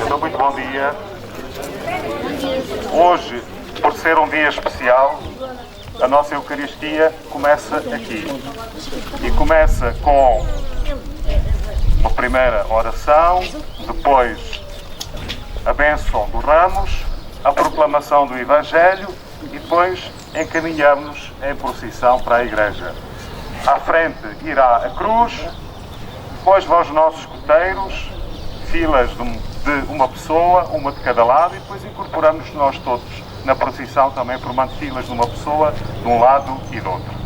Então, muito bom dia. Hoje, por ser um dia especial, a nossa Eucaristia começa aqui. E começa com uma primeira oração, depois a bênção dos ramos, a proclamação do Evangelho e depois encaminhamos-nos em procissão para a igreja. À frente irá a cruz, depois vão os nossos escuteiros, filas de uma pessoa, uma de cada lado, e depois incorporamos nós todos na procissão também formando filas de uma pessoa de um lado e do outro.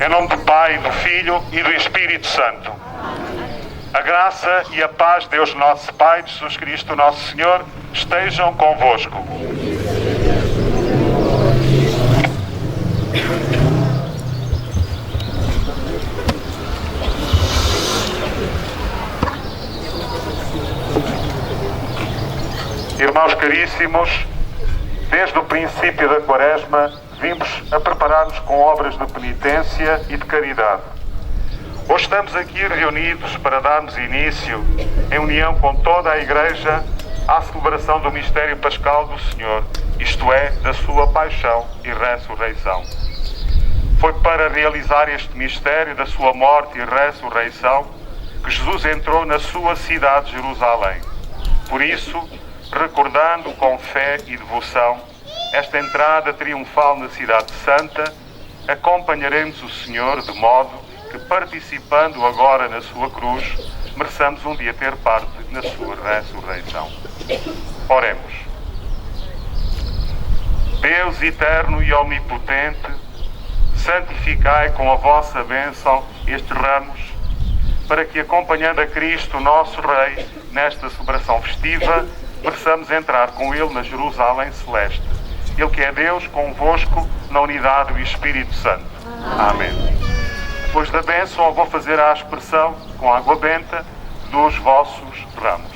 Em nome do Pai, do Filho e do Espírito Santo. A graça e a paz de Deus nosso Pai, de Jesus Cristo, nosso Senhor, estejam convosco. Irmãos caríssimos, desde o princípio da Quaresma, vimos a preparar-nos com obras de penitência e de caridade. Hoje estamos aqui reunidos para darmos início, em união com toda a Igreja, à celebração do mistério pascal do Senhor, isto é, da sua paixão e ressurreição. Foi para realizar este mistério da sua morte e ressurreição que Jesus entrou na sua cidade de Jerusalém. Por isso, recordando com fé e devoção esta entrada triunfal na Cidade Santa, acompanharemos o Senhor de modo que, participando agora na sua cruz, mereçamos um dia ter parte na sua ressurreição. Oremos. Deus eterno e omnipotente, santificai com a vossa bênção estes ramos, para que, acompanhando a Cristo, nosso Rei, nesta celebração festiva, mereçamos entrar com Ele na Jerusalém Celeste. Ele que é Deus convosco na unidade do Espírito Santo. Amém. Depois da bênção, eu vou fazer a aspersão com água benta dos vossos ramos.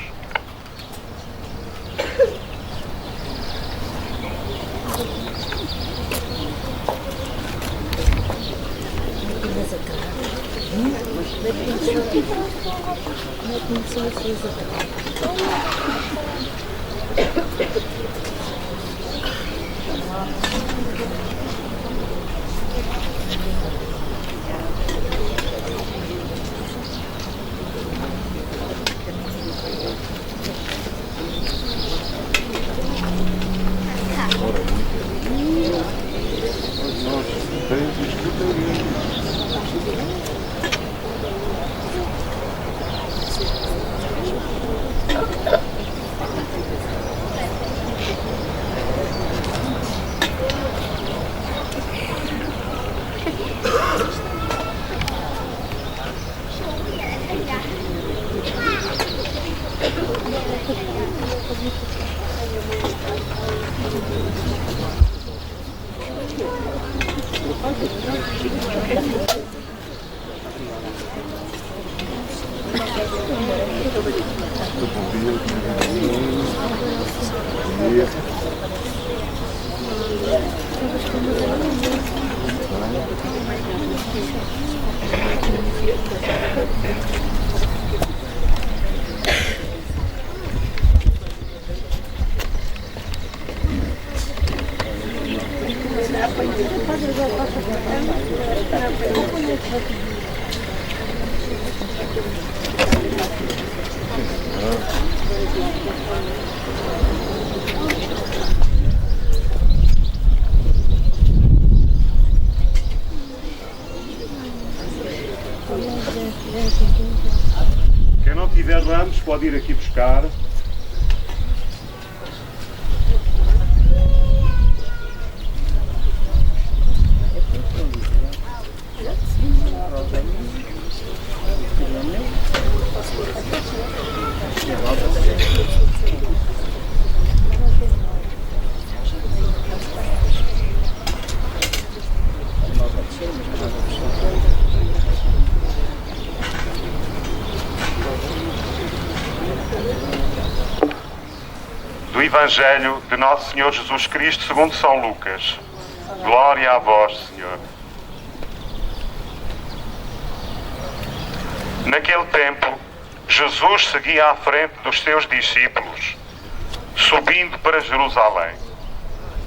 Quem não tiver ramos pode ir aqui buscar. Evangelho de Nosso Senhor Jesus Cristo segundo São Lucas. Glória a vós, Senhor. Naquele tempo, Jesus seguia à frente dos seus discípulos, subindo para Jerusalém.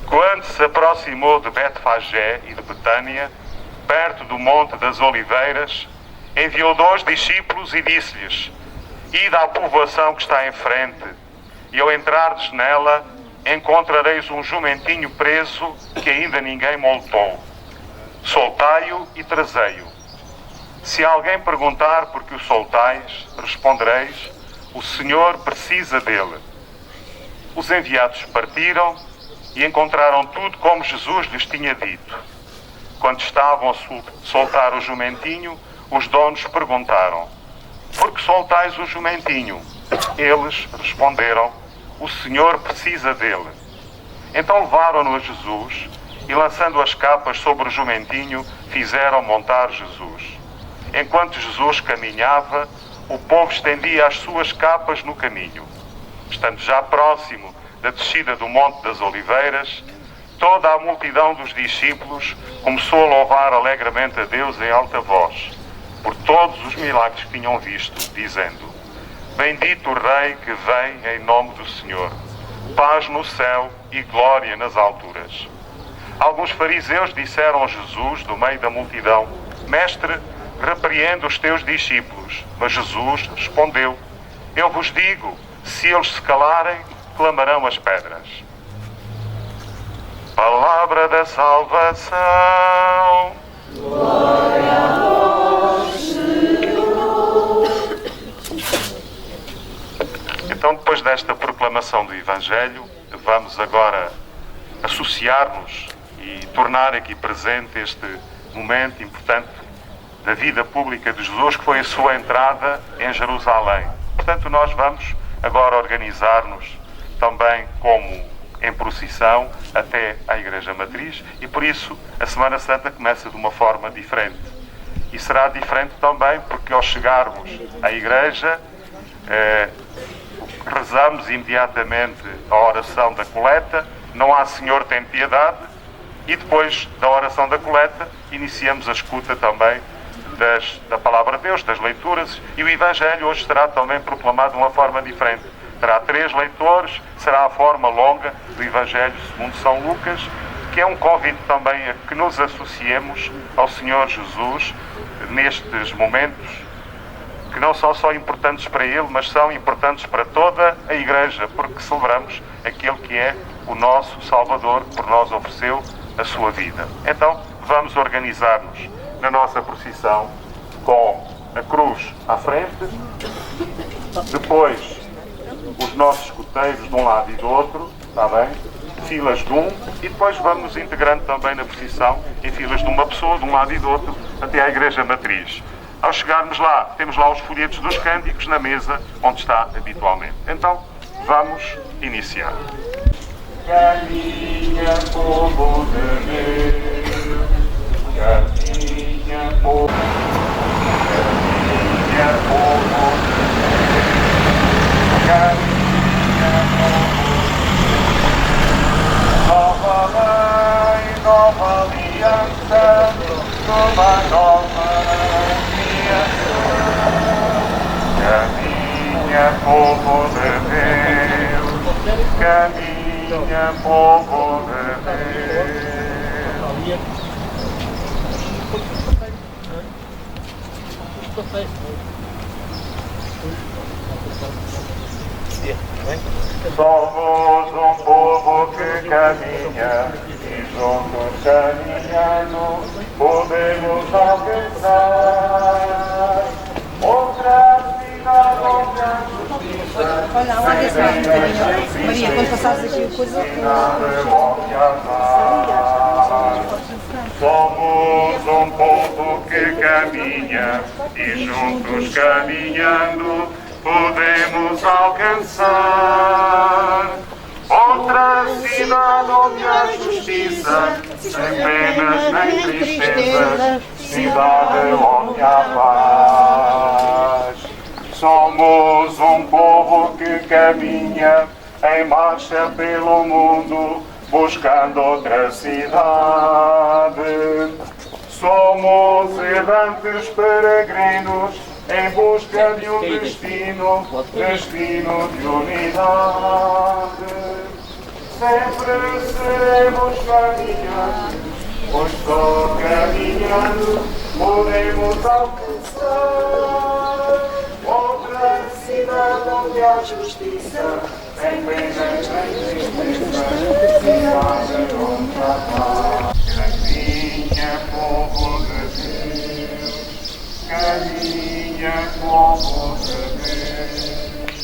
Quando se aproximou de Betfagé e de Betânia, perto do Monte das Oliveiras, enviou 2 discípulos e disse-lhes: Ide à povoação que está em frente, e ao entrardes nela, encontrareis um jumentinho preso que ainda ninguém montou. Soltai-o e trazei-o. Se alguém perguntar por que o soltais, respondereis: o Senhor precisa dele. Os enviados partiram e encontraram tudo como Jesus lhes tinha dito. Quando estavam a soltar o jumentinho, os donos perguntaram: por que soltais o jumentinho? Eles responderam: o Senhor precisa dele. Então levaram-no a Jesus e, lançando as capas sobre o jumentinho, fizeram montar Jesus. Enquanto Jesus caminhava, o povo estendia as suas capas no caminho. Estando já próximo da descida do Monte das Oliveiras, toda a multidão dos discípulos começou a louvar alegremente a Deus em alta voz, por todos os milagres que tinham visto, dizendo: Bendito o Rei que vem em nome do Senhor, paz no céu e glória nas alturas. Alguns fariseus disseram a Jesus, do meio da multidão: Mestre, repreende os teus discípulos. Mas Jesus respondeu: Eu vos digo, se eles se calarem, clamarão as pedras. Palavra da salvação. Glória a vós, Senhor. Então, depois desta proclamação do Evangelho, vamos agora associar-nos e tornar aqui presente este momento importante da vida pública de Jesus, que foi a sua entrada em Jerusalém. Portanto, nós vamos agora organizar-nos também como em procissão até à Igreja Matriz, e por isso a Semana Santa começa de uma forma diferente. E será diferente também porque ao chegarmos à Igreja, rezamos imediatamente a oração da coleta, não há Senhor tem piedade, e depois da oração da coleta iniciamos a escuta também da Palavra de Deus, das leituras, e o Evangelho hoje será também proclamado de uma forma diferente. Terá 3 leitores, será a forma longa do Evangelho segundo São Lucas, que é um convite também a que nos associemos ao Senhor Jesus nestes momentos que não são só importantes para Ele, mas são importantes para toda a Igreja, porque celebramos aquele que é o nosso Salvador, que por nós ofereceu a sua vida. Então, vamos organizar-nos na nossa procissão com a cruz à frente, depois os nossos escuteiros de um lado e do outro, está bem? Filas de um, e depois vamos nos integrando também na procissão em filas de uma pessoa, de um lado e do outro, até à Igreja Matriz. Ao chegarmos lá, temos lá os folhetos dos cânticos na mesa onde está habitualmente. Então, vamos iniciar. Caminha, povo de Deus, caminha, povo de Deus, caminha, povo de Deus, caminha, povo de Deus. Nova lei, nova aliança, nova caminha, povo de Deus, caminha, povo de Deus. Somos um povo que caminha e juntos caminhando podemos alcançar outra cidade onde a justiça. Olha, lá desse lado um bocadinho. Maria, quando passares aqui o coisa. Somos um povo que caminha e juntos caminhando podemos alcançar outra cidade onde há justiça, sem penas nem tristeza, cidade onde há paz. Somos um povo que caminha em marcha pelo mundo, buscando outra cidade. Somos errantes peregrinos, em busca de um destino de unidade. Sempre seremos caminhantes, pois só caminhando podemos alcançar outra cidade onde há justiça, sem penas nem tristeza, cidade onde há paz. Caminha, povo de Deus, caminha, povo de Deus.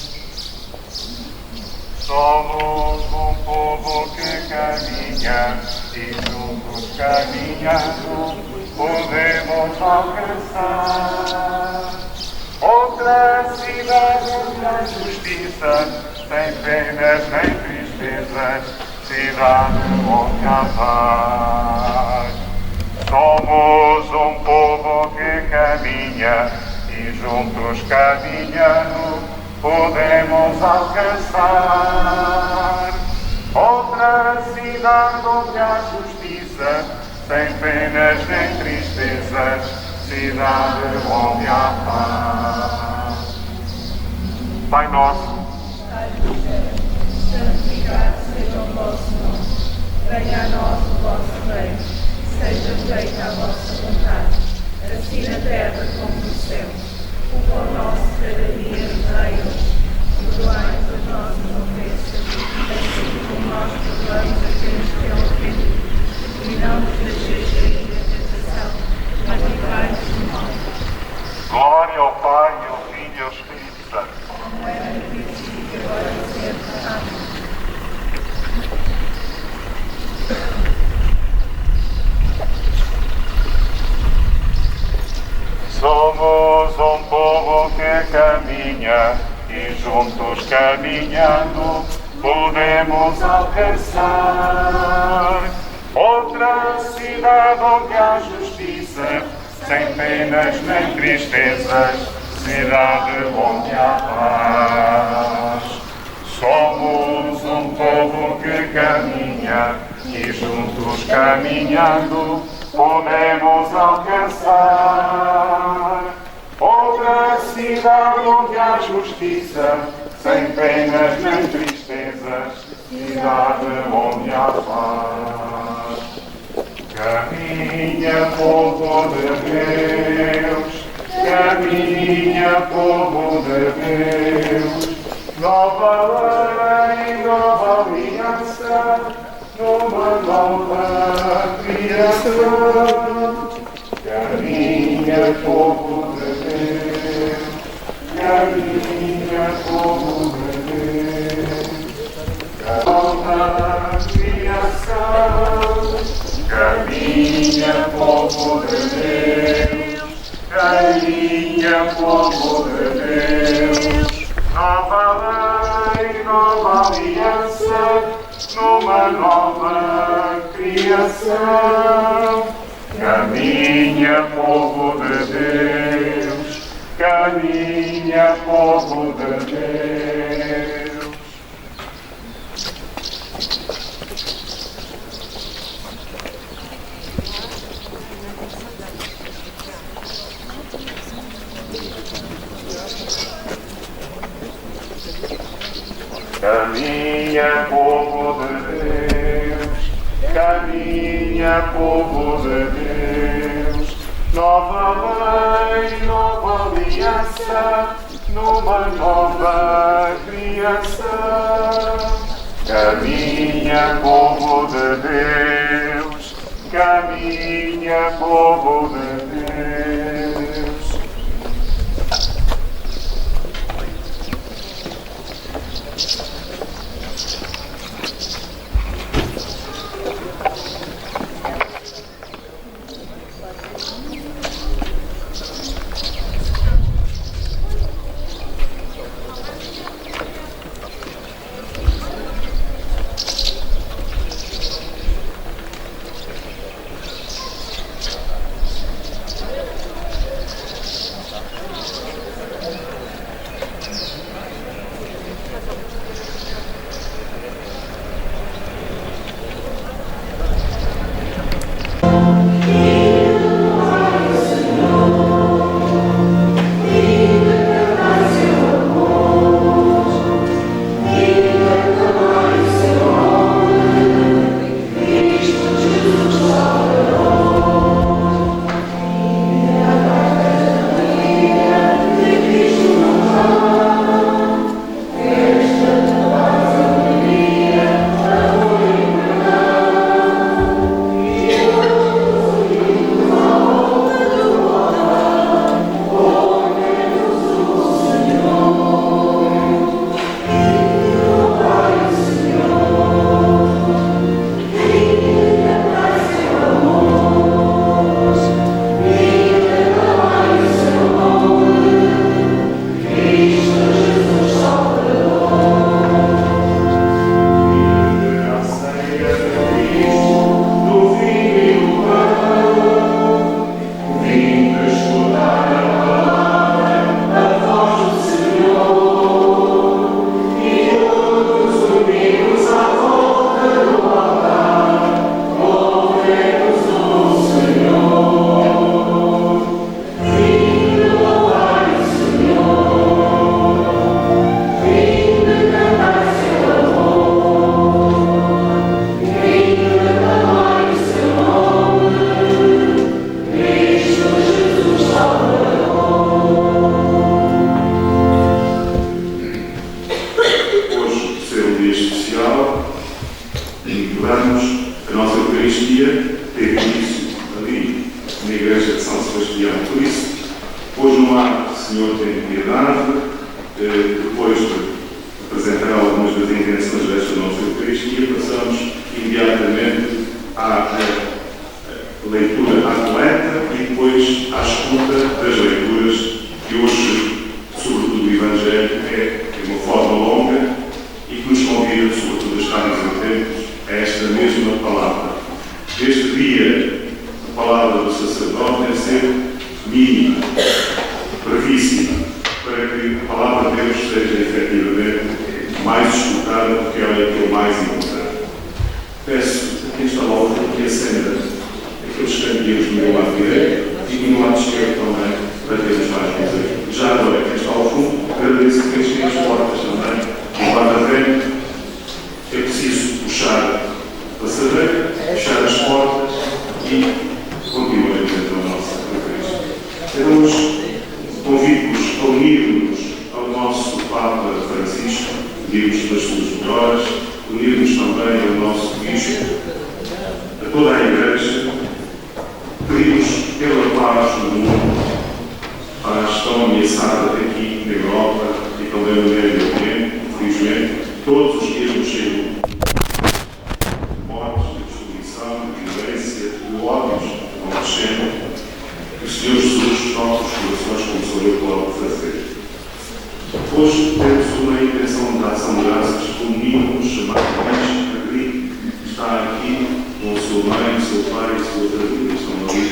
Somos um povo que caminha e juntos caminhando podemos alcançar outra cidade onde há justiça, sem penas nem tristezas, cidade onde há paz. Somos um povo que caminha e juntos caminhando podemos alcançar outra cidade onde há justiça, sem penas nem tristezas, cidade onde há paz. Pai nosso, santificado seja o vosso nome, venha a nós o vosso reino, seja feita a vossa vontade, assim na terra como no céu. O pão nosso cada dia nos dai hoje, perdoai-nos as nossas ofensas, assim como nós perdoamos aqueles que têm ofendido, e não nos deixeis cair na tentação, mas livrai-nos do mal. glória ao Pai, ao Filho e ao Espírito Santo. Como era no princípio, agora e sempre. Amém. Somos um povo que caminha e juntos caminhando podemos alcançar outra cidade onde há justiça, sem penas nem tristezas, cidade onde há paz. Somos um povo que caminha e juntos caminhando podemos alcançar outra cidade onde há justiça, sem penas nem tristezas, cidade onde há paz. Caminha, povo de Deus, caminha, povo de Deus, nova lei, nova aliança, numa nova criação. Caminha, povo de Deus, caminha, povo de Deus, nova criação. Caminha, povo de Deus, caminha, povo de Deus, nova lei, nova aliança, numa nova criação. Caminha, povo de Deus, caminha, povo de Deus. Caminha, povo de Deus, caminha, povo de Deus, nova lei, nova aliança, numa nova criação. Caminha, povo de Deus, caminha, povo de Deus. Eucaristia teve início ali, na igreja de São Sebastião. Por isso, hoje no ar, Senhor, tem piedade, depois de apresentar algumas das intenções desta nossa Eucaristia, passamos imediatamente à leitura à coleta e depois à escuta das leituras, que hoje, sobretudo o Evangelho, é uma forma longa e que nos convida, sobretudo, a estarmos atentos a esta mesma palavra. Neste dia, a palavra do sacerdote deve ser mínima, brevíssima, para que a palavra de Deus seja efetivamente mais escutada, porque ela é que é o mais importante. Peço a quem está ao fundo que acenda aqueles candeeiros do meu lado direito e do lado esquerdo também, para termos mais luz. Já agora, quem está ao fundo, agradeço que fechem as portas também. E lá na frente, é preciso puxar a passadeira, fechar as portas e continuaremos então a nossa Eucaristia. Então, hoje, convido-vos a unir-nos ao nosso Papa Francisco, pedirmos pelas suas melhoras, unir-nos também ao nosso Bispo, a toda a Igreja, pedimos pela paz no mundo, paz tão ameaçada aqui na Europa e também no Médio Oriente, infelizmente, todos os dias nos chegam mortes, de destruição, de violência, de ódios que vão crescendo. Que o Senhor Jesus toque os corações como sou eu que logo fazer. Hoje temos uma intenção de ação de graças com um mínimo chamado Luís Agri, que está aqui com a sua mãe, o seu pai e a sua família. Estão ali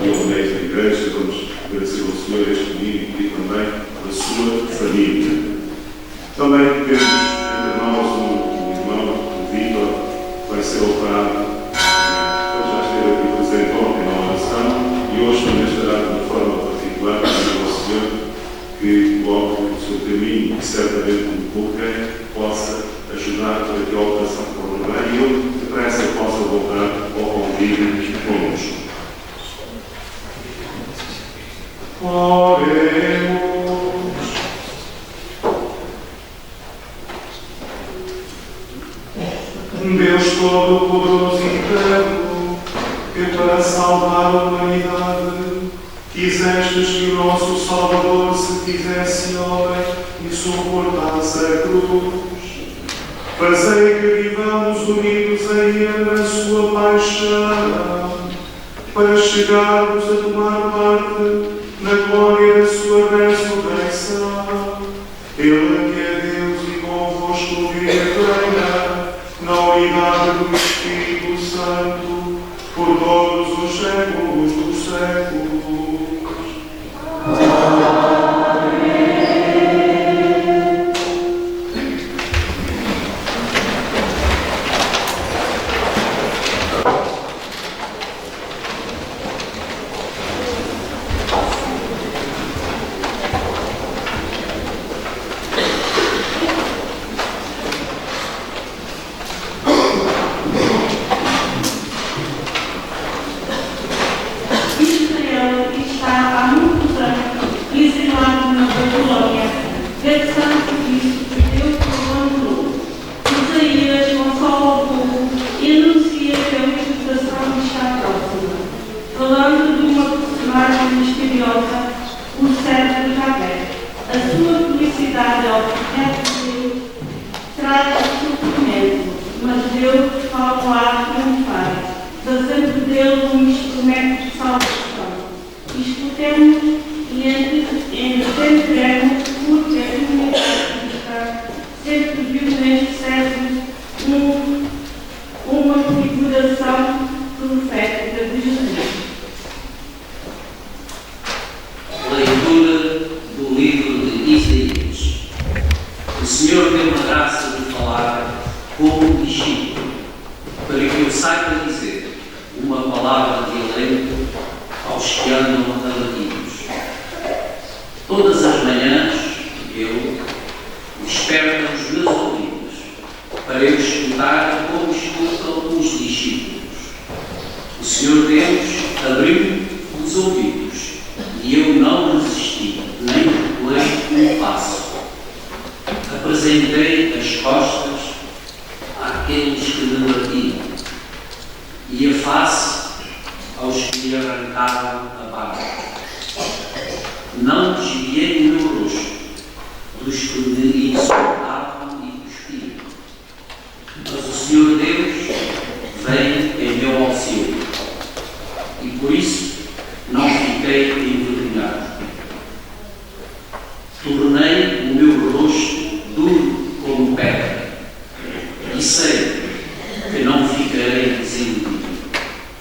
e ao meio da igreja. Vamos agradecer ao Senhor este domingo e também a sua família. Também temos entre nós um irmão, o Vítor, que vai ser operado. Ele já esteve aqui presente ontem na oração e hoje também estará de uma forma particular para o Senhor que coloque o seu caminho e certamente como qualquer possa ajudar para que a operação corra bem e ele depressa possa voltar ao convívio conosco. Oremos. Deus Todo-Poderoso e Eterno, que para salvar a humanidade quisestes que o nosso Salvador se fizesse homem e suportasse a cruz. Fazei que vivamos unidos a Ele na sua paixão, para chegarmos a tomar parte na glória da sua ressurreição. Ele que é Deus e convosco vive e reina, na unidade do Espírito Santo, por todos os séculos dos séculos. lhe arrancaram a barba. Não desviei o meu rosto dos que me insultavam e cuspiam. Mas o Senhor Deus veio em meu auxílio, e por isso não fiquei envergonhado. Tornei o meu rosto duro como pedra, e sei que não ficarei desiludido.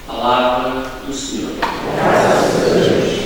Palavra do Senhor. Graças a Deus.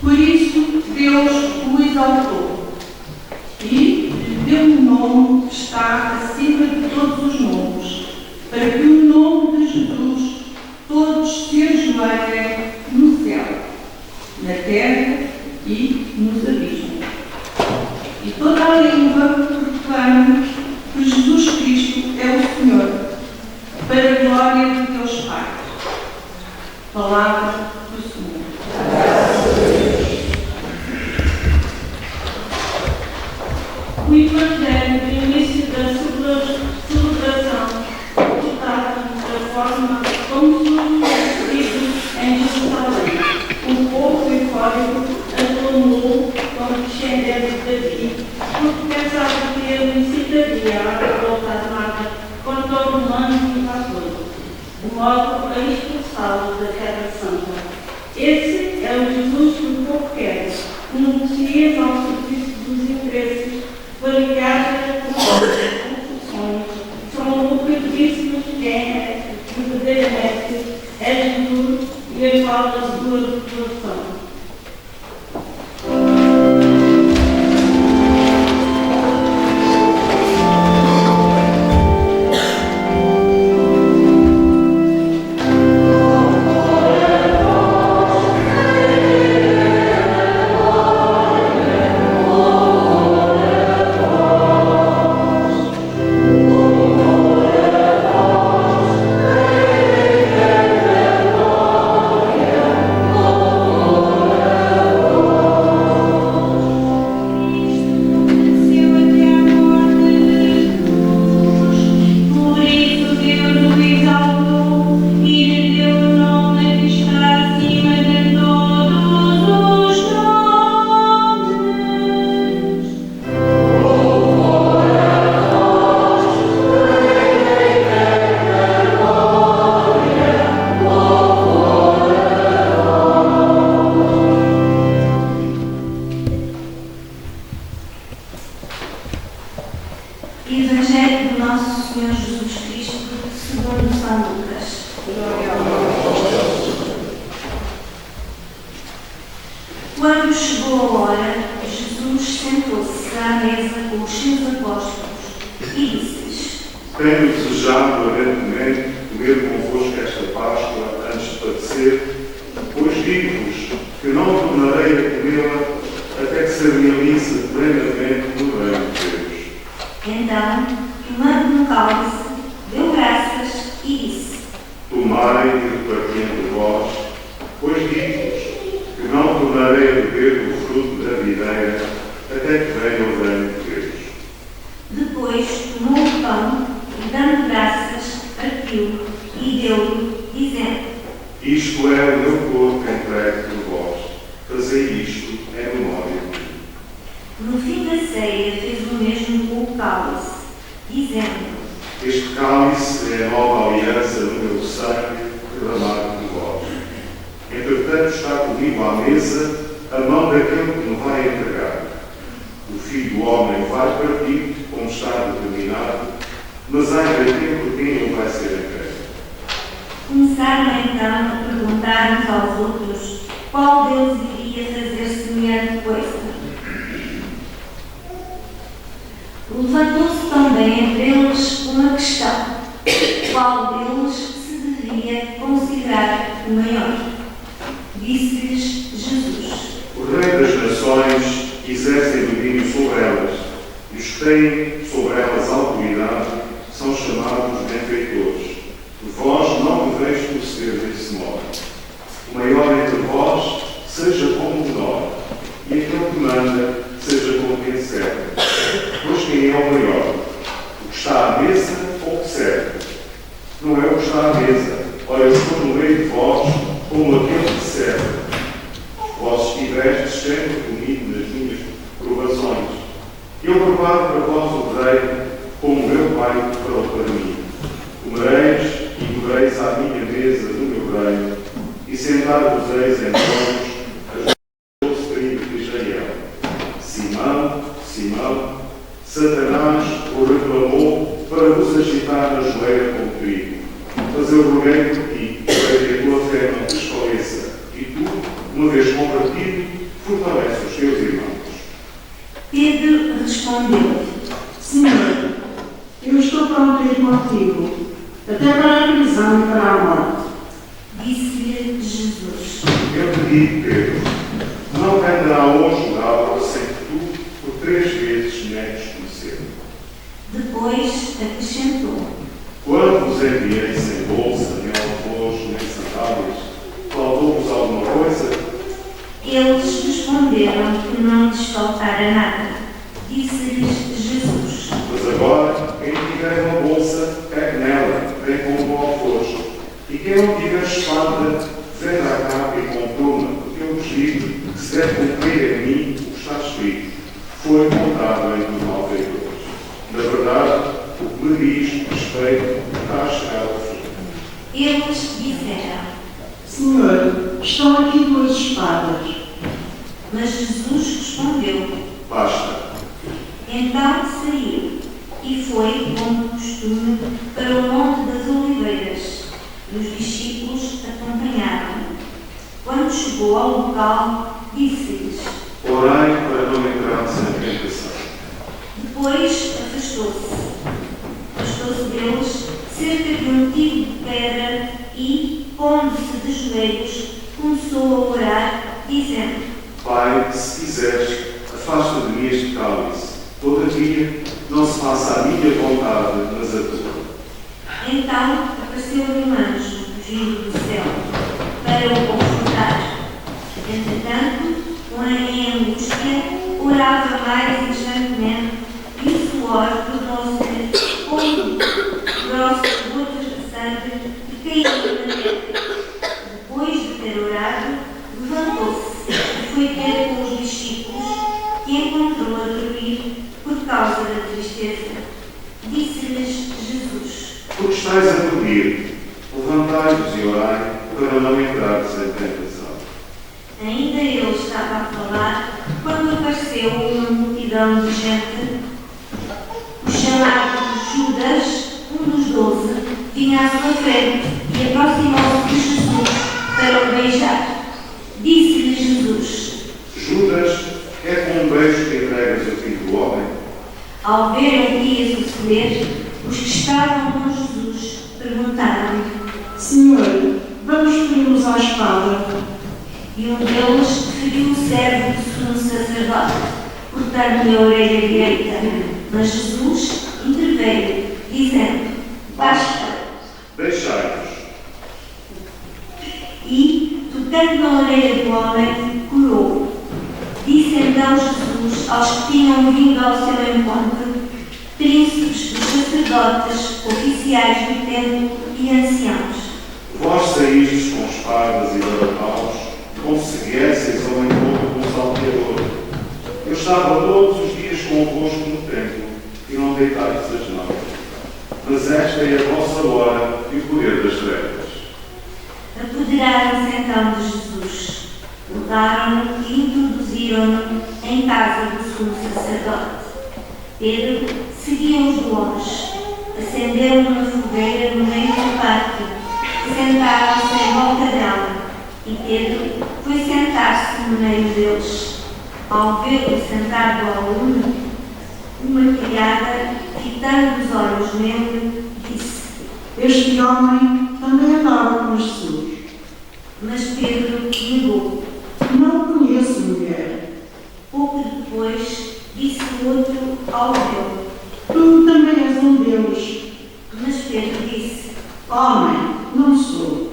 Por isso, Deus o exaltou e lhe deu um nome que está acima de todos os nomes, para que o nome de Jesus todos se ajoelhem no céu, na terra e nos abismos. E toda a língua proclame que Jesus Cristo é o Senhor, para a glória de Deus Pai. Palavra do Senhor. O Evangelho do início da celebração trata da forma como surgiu em Jerusalém. O povo eufórico aclamou como descendente de Davi, porque pensava que ele incitaria a revolta armada contra os romanos invasores, de modo a expulsá-los da Terra Santa. Esse é o Jesus que o povo quer, um Messias ao serviço dos interesses variadas confusões, são lucradíssimos quem é verdadeiramente é Jesus e a qual da sua revelação. Evangelho do nosso Senhor Jesus Cristo, segundo São Lucas. Quando chegou a hora, Jesus sentou-se à mesa com os seus apóstolos e disse-lhes: Tenho desejado ardentemente comer convosco esta Páscoa antes de padecer, pois digo-vos que não tornarei a comê-la até que se realize plenamente no reino de Deus. Então, tomando um cálice, deu graças e disse: Tomai e reparti entre vós, pois digo-vos que não tornarei a beber do fruto da videira até que venha o reino de Deus. Depois tomou o pão e, dando graças, partiu e deu-lhe, dizendo: Isto é o meu corpo entregue por vós. Fazei isto em memória de mim. No fim da ceia fez o mesmo com o cálice, dizendo: Este cálice é a nova aliança no meu sangue derramado por vós. Entretanto está comigo à mesa a mão daquele que me vai entregar. O Filho do Homem vai partir, como está determinado, mas ai daquele por quem ele vai ser entregue. Começaram então a perguntar uns aos outros qual deles iria fazer semelhante coisa. Levantou-se também entre eles uma questão: qual deles se deveria considerar o maior? Disse-lhes Jesus: O Rei das Nações exerce domínio sobre elas, e os que têm sobre elas autoridade são chamados benfeitores. Vós não deveis proceder desse modo. O maior entre vós seja como o menor, e aquele que manda seja como quem serve. Pois quem é o maior? O que está à mesa ou o que serve? Não é o que está à mesa. Ora, eu estou no meio de vós como aquele que serve. Vós estivestes sempre comigo nas minhas provações. Eu preparo para vós o reino como o meu Pai preparou para mim. Comereis e bebereis à minha mesa do meu reino, e sentar-vos-eis em tronos as 12 tribos de Israel. Simão, Simão, Satanás o reclamou para vos agitar na joelha como trigo. Mas eu roguei por ti, para que a tua fé não desfaleça, e tu, uma vez convertido, respondeu-lhe: Senhor, eu estou pronto a ir contigo, até para a prisão e para a morte. Disse-lhe Jesus: Eu te digo, Pedro, não cairá hoje na água sem que tu, por 3 vezes, negues conhecer. Depois acrescentou: Quando vos enviei sem bolsa, nem alforjes, nem sandálias, faltou-vos alguma coisa? Eles responderam que não lhes faltara nada. Disse-lhes Jesus: Mas agora, quem tiver uma bolsa, pegue nela, bem como um alforje. E quem não tiver espada, venda a capa e comprou-na, porque eu vos digo que se deve cumprir em mim o que está escrito. Foi contado entre os malfeitores. Na verdade, o que me diz respeito está a chegar ao fim. Eles disseram: Senhor, estão aqui 2 espadas. Mas Jesus respondeu. Basta. Então saiu e foi, como costume, para o Monte das Oliveiras. E os discípulos acompanharam-no. Quando chegou ao local, disse-lhes: Orai para não entrarmos em tentação. Depois afastou-se. Afastou-se deles cerca de um tiro de pedra e, pondo-se de joelhos, começou a orar, dizendo: Pai, se quiseres, afasta de mim este cálice. Todavia, não se faça a minha vontade, mas a tua. Então apareceu-lhe um anjo vindo do céu para o confrontar. Entretanto, em angústia, orava mais instantemente e o suor tornou-se como grosso gotas de sangue que caíam na terra. Depois de ter orado, levantou-se e foi ter com os discípulos, que encontrou a dormir por causa da tristeza. Disse-lhes Jesus: Porque estáis a dormir, levantai-vos e orai, para não entrares em tentação. Ainda ele estava a falar, quando apareceu uma multidão de gente. O chamado Judas, um dos 12, vinha à sua frente e aproximou-se de Jesus para o beijar. Disse-lhe Jesus: Judas, é com um beijo que entregas o Filho do Homem? Ao verem o que ia suceder, os que estavam com Jesus perguntaram-lhe. Senhor, vamos ferir-nos à espada. E um deles feriu o servo do sumo sacerdote, cortando-lhe a orelha direita. Mas Jesus interveio, dizendo: Basta. Deixai-vos. E, tocando na orelha do homem, curou. Disse então Jesus aos que tinham vindo ao seu encontro, príncipes dos sacerdotes, oficiais do templo e anciãos: Vós saístes com espadas e barapaus, como se viesseis ao encontro de um salteador. Eu estava todos os dias convosco no templo, e não deitastes as mãos. Mas esta é a vossa hora e o poder das trevas. Apoderaram-se então de Jesus, levaram-no e introduziram-no em casa do sumo sacerdote. Pedro seguia-os de longe, acenderam uma fogueira no meio do pátio, e sentaram-se em volta dela, e Pedro foi sentar-se no meio deles. Ao vê-lo sentado ao lume, uma criada, fitando os olhos nele, disse: Este homem também andava com Jesus. Mas Pedro negou. Não o conheço, mulher. Pouco depois, disse o outro ao vê-lo. Tu também és um deles. Mas Pedro disse: Homem, não sou.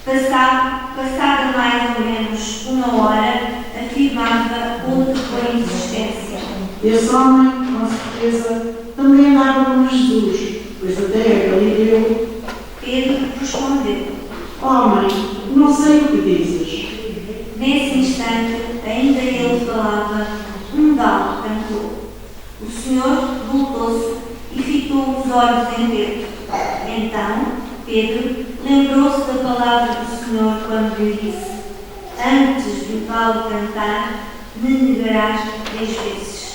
Passada mais ou menos uma hora, afirmava outro com insistência: Esse homem, com certeza, também andava com Jesus, pois até é Galileu. Pedro respondeu: Homem, não sei o que dizes. Nesse instante, ainda ele falava, um galo cantou. O Senhor voltou-se e fitou os olhos em Pedro. Então, Pedro lembrou-se da palavra do Senhor quando lhe disse: Antes de o galo cantar, me negarás 3 vezes.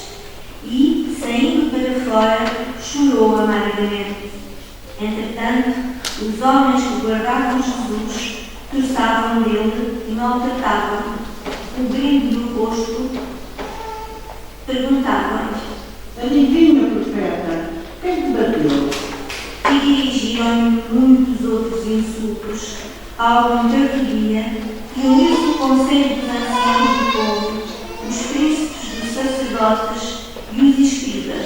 E, saindo para fora, chorou amargamente. Entretanto, os homens que guardavam Jesus troçavam dele e maltratavam-no, cobrindo-lhe o rosto, perguntavam-lhe: Adivinha, profeta, quem te bateu? E dirigiam-me muitos outros insultos. Algum certo dia, reuniu-se o conselho dos anciãos do povo, os príncipes dos sacerdotes e os escribas.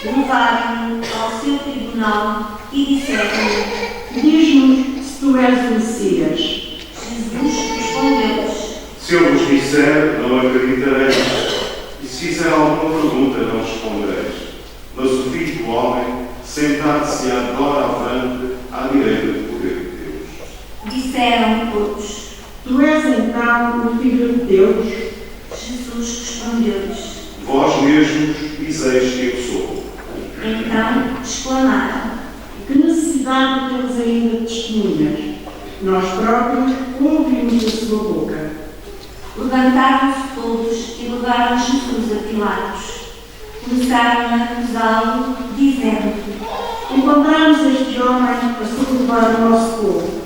Levaram-no ao seu tribunal e disseram-lhe: Diz-nos se tu és o Messias. Jesus respondeu-lhes: Se eu vos disser, não acreditareis, e se fizer alguma pergunta, não respondereis. Mas o Filho do Homem sentar-se-á de hora avante à direita do poder de Deus. Disseram todos. Tu és então o Filho de Deus? Jesus respondeu-lhes. Vós mesmos dizeis que eu sou. Então exclamaram: Que necessidade temos ainda de testemunhas? Nós próprios ouvimos da sua boca. Levantaram-se todos e levaram Jesus a Pilatos. Começaram a acusá-lo, dizendo: Encontramos este homem a sublevar o nosso povo,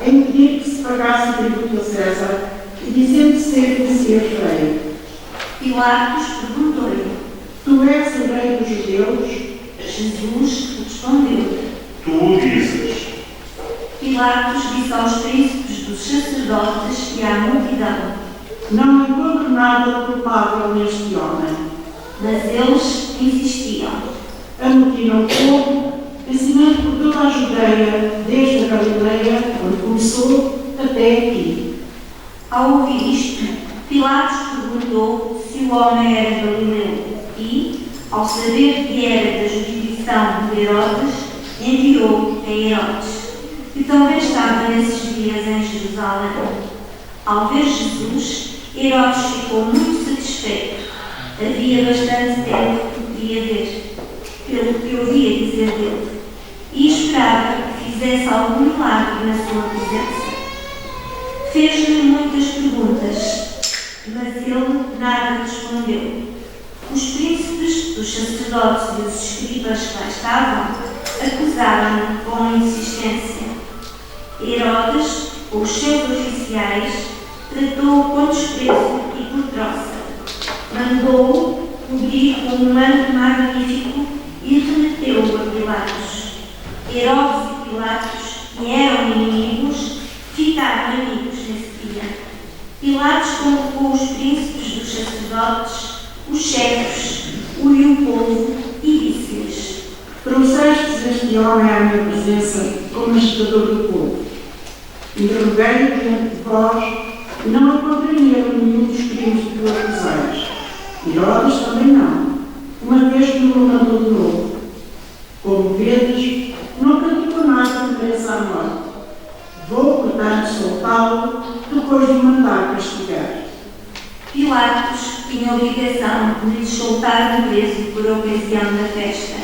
a impedir que se pagasse tributo a César e dizendo ser Messias rei. Pilatos perguntou-lhe: Tu és o rei dos judeus? Jesus respondeu-lhe. Tu o dizes. Pilatos disse aos príncipes dos sacerdotes e à multidão: Não encontro nada culpável neste homem. Mas eles insistiam. Amotinam o povo, ensinando por toda a Judeia, desde a Galileia, onde começou, até aqui. Ao ouvir isto, Pilatos perguntou se o homem era galileu e, ao saber que era da jurisdição de Herodes, enviou a Herodes, que também estava nesses dias em Jerusalém. Ao ver Jesus, Herodes ficou muito satisfeito. Havia bastante tempo que podia ver, pelo que ouvia dizer dele, e esperava que fizesse algum milagre na sua presença. Fez-lhe muitas perguntas, mas ele nada respondeu. Os príncipes, os sacerdotes e os escribas que lá estavam acusaram-no com insistência. Herodes, com os seus oficiais, tratou-o com desprezo e por troça. Mandou-o cobrir com um manto magnífico e remeteu-o a Pilatos. Herodes e Pilatos, que eram inimigos, ficaram amigos nesse dia. Pilatos convocou os príncipes dos sacerdotes, os chefes, e o povo e disse-lhes: Trouxestes este homem à minha presença como agitador do povo. Interroguei-o diante de vós e não encontrei nele nenhum dos crimes que o acusais. Herodes também não, uma vez que me mandou de novo. Como vedes, não praticou nada que mereça a morte. Vou, portanto, soltá-lo depois de mandar castigar. Pilatos tinha a obrigação de lhes soltar o preso por ocasião da festa,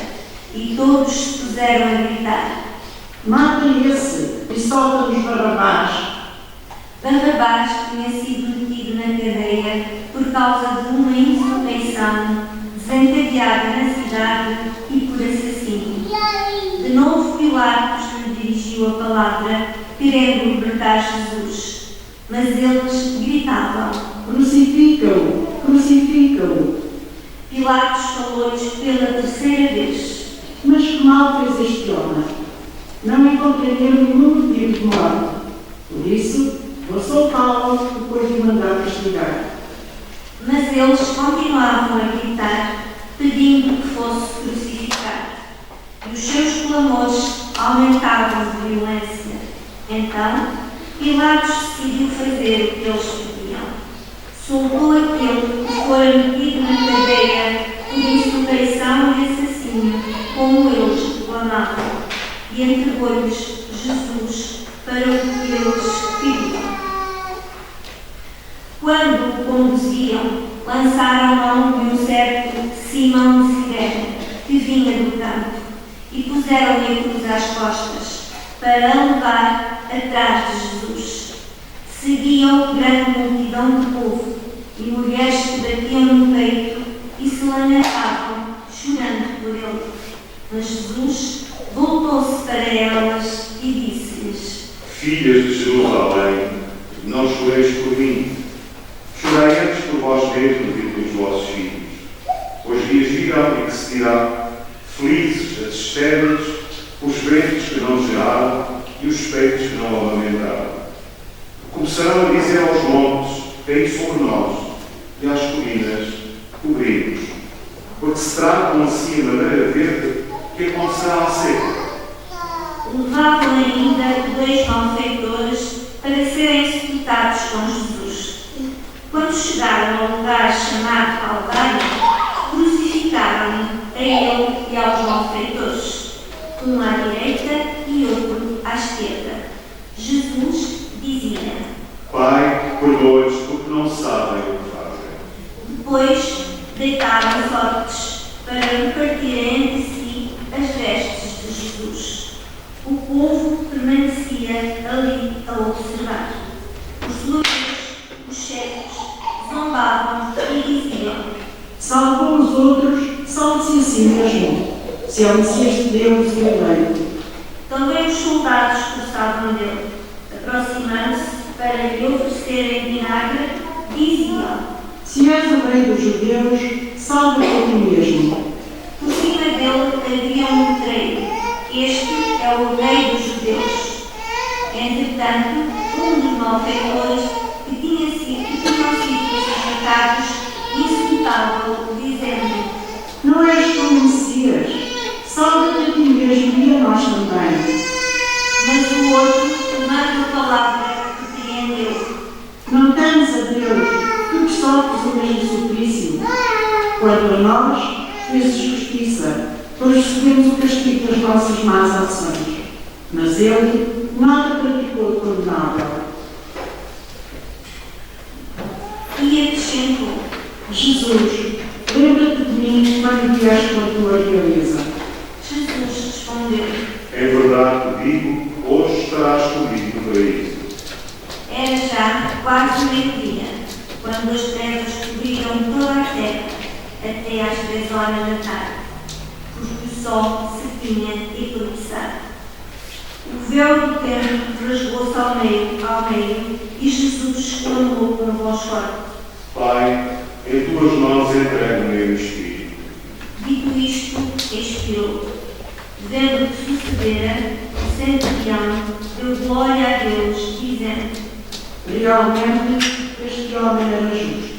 e todos se puseram a gritar: Mata esse e solta-nos Barrabás. Barrabás tinha sido metido na cadeia por causa de uma insurreição desencadeada na cidade e por assassínio. De novo Pilatos lhe dirigiu a palavra, querendo libertar Jesus, mas eles gritavam: Crucifica-o! Crucifica-o! Pilatos falou-lhes pela terceira vez: Mas que mal fez este homem? Não encontrei nele nenhum motivo de morte. Por isso, vou soltá-lo depois de mandar castigar. Mas eles continuavam a gritar, pedindo que fosse crucificado. E os seus clamores aumentavam de violência. Então, Pilatos decidiu fazer o que eles pediam. Soltou aquele que fora metido na cadeia por insurreição e assassínio, como eles reclamavam, e entregou-lhes Jesus para o que eles pediam. Quando o conduziam, lançaram mão de um certo Simão de Cirene, que vinha do campo, e puseram-lhe a cruz às costas, para a levar atrás de Jesus. Seguiam grande multidão de povo, e mulheres que batiam no peito e se lamentavam, chorando por ele. Mas Jesus voltou-se para elas e disse-lhes: Filhas de Jerusalém, não choreis por mim. Chorai antes por vós mesmos e pelos vossos filhos. Pois dias digam e que se dirá, felizes as estérils, os ventos que não geraram e os peitos que não amamentaram. Começarão a dizer aos montes, caí sobre nós, e às colinas, cobrimos, porque se tragam assim a madeira verde que acontecerá a seca. Levavam ainda 2 malfeitores para serem sepultados com Jesus. Quando chegaram ao lugar chamado Calvário, crucificaram a ele e aos malfeitores, um à direita e outro à esquerda. Jesus dizia: Pai, perdoa-lhes porque não sabem o que fazem. Depois deitaram sortes para repartirem entre si as vestes de Jesus. O povo permanecia ali a observar. Os loucos, os cegos, zombavam e diziam: Salve como os outros, salve-se a si mesmo, se é o Messias de Deus e o eleito. Também os soldados gostavam dele. Aproximando-se para lhe oferecerem vinagre, diziam: Se és o rei dos judeus, salve-te a ti mesmo. Por cima dele havia um letreiro: Este é o rei dos judeus. Entretanto, um dos malfeitores que tinham sido crucificados insultava-o, dizendo: Não és tu o Messias? Salva-te a ti mesmo e a nós também. Mas o outro, tomando a palavra, repreendeu: Não temes a Deus, tu que sofres o mesmo suplício. Quanto a nós, fez justiça, pois recebemos o castigo das nossas más ações. Mas ele nada praticou de condenável. E acrescentou: Jesus, lembra-te de mim quando vieste com a tua realeza. Jesus respondeu: Em verdade te digo, hoje estarás comigo no paraíso. Era já quase meio-dia, quando as trevas cobriram toda a terra, até às 3 horas da tarde, porque o sol se tinha eclipsado. O véu do templo rasgou-se ao meio, e Jesus exclamou com voz forte: Pai, em tuas mãos entrego o meu espírito. Dito isto, expirou. Vendo o que sucedera, o centurião deu glória a Deus, dizendo: Realmente, este homem era justo.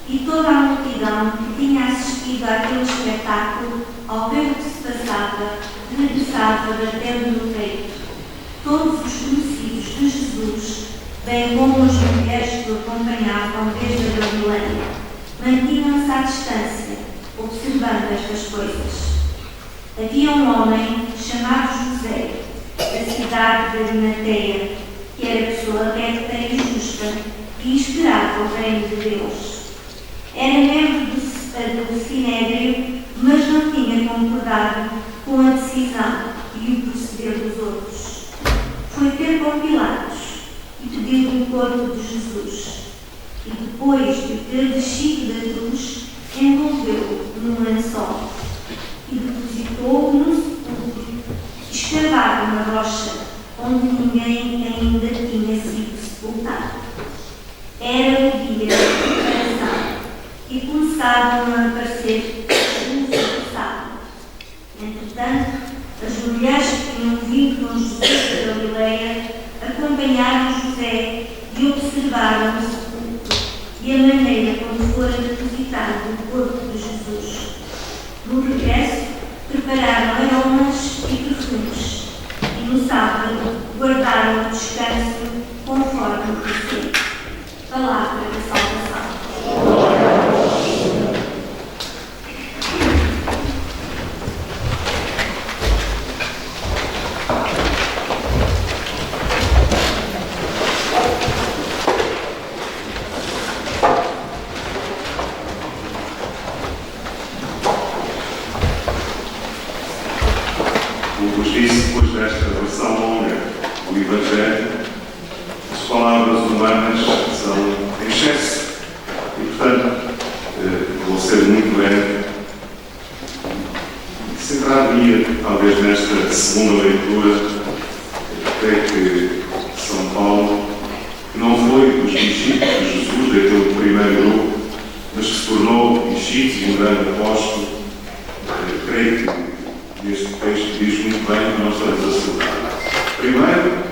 E toda a multidão que tinha assistido àquele espetáculo, ao ver o que se passava, regressava batendo no peito. Todos os conhecidos de Jesus, bem como as mulheres que o acompanhavam desde a Galileia, mantinham-se à distância, observando estas coisas. Havia um homem chamado José, da cidade de Arimateia, que era pessoa reta e justa e esperava o reino de Deus. Era membro do Sinédrio, mas não tinha concordado com a decisão e o proceder dos outros. Foi ter com Pilatos e pediu-lhe o corpo de Jesus. E depois de ter descido da cruz, envolveu-o num lençol e depositou-o num sepulcro escavado na rocha, onde ninguém ainda tinha sido sepultado. Era o dia da preparação e começavam a aparecer luzes do sábado. Entretanto, as mulheres que tinham vindo com Jesus da Galileia acompanharam José e observaram o sepulcro e a maneira como fora depositado o corpo de Jesus. No regresso, prepararam aromas e perfumes e no sábado guardaram o descanso conforme o preceito. Palavra da salvação. Como vos disse, depois desta versão longa do Evangelho, as palavras humanas são em excesso. E, portanto, vou ser muito breve. Centrar-me, talvez, nesta segunda leitura, até que São Paulo, que não foi dos discípulos de Jesus, daquele primeiro grupo, mas que se tornou discípulo Chico e um grande apóstolo, creio que este texto diz muito bem o que nós estamos a celebrar. Primeiro,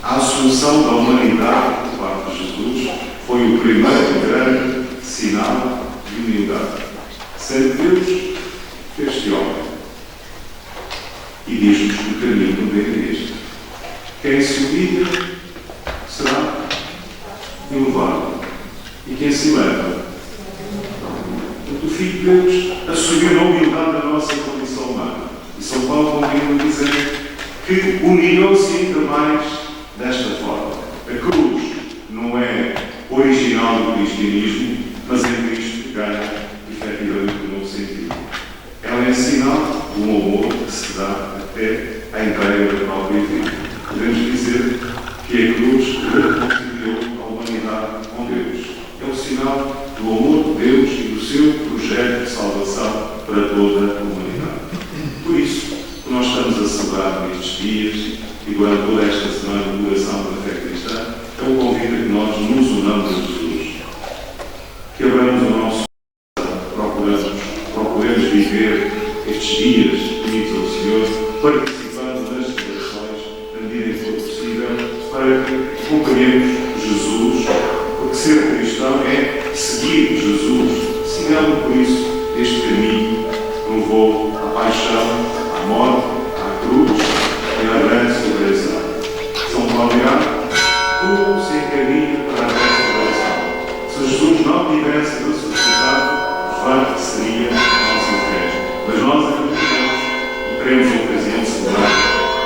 a assunção da humanidade por parte de Jesus foi o primeiro grande sinal de humildade. Sendo Deus, este homem. E diz-nos que o caminho do bem é este. Quem se humilha será elevado. E quem se eleva? O Filho de Deus assumiu a humildade da nossa condição humana. E São Paulo continua a dizer que humilhou-se ainda mais desta forma. A cruz não é original do cristianismo, mas em Cristo ganha efetivamente um novo sentido. Ela é sinal de um amor que se dá até à entrega da própria vida. Podemos dizer que é a cruz que reconciliou a humanidade com Deus. É o sinal do amor de Deus e do seu projeto de salvação para toda a humanidade. Por isso, que nós estamos a celebrar nestes dias e durante toda esta semana de oração da fé cristã, é um convite a que nós nos unamos a Jesus. Que abramos o nosso coração, procuremos viver estes dias unidos ao Senhor, participando nas celebrações, na medida em que for possível, para que acompanhemos Jesus, porque ser cristão é seguir Jesus. Sigamos, por isso, este caminho que levou à paixão, à morte, à cruz e à grande celebração. São Paulo dirá, tudo se encaminha para a grande celebração. Se Jesus não tivesse ressuscitado, vã seria a nossa fé. Mas nós acreditamos e teremos a ocasião de celebrar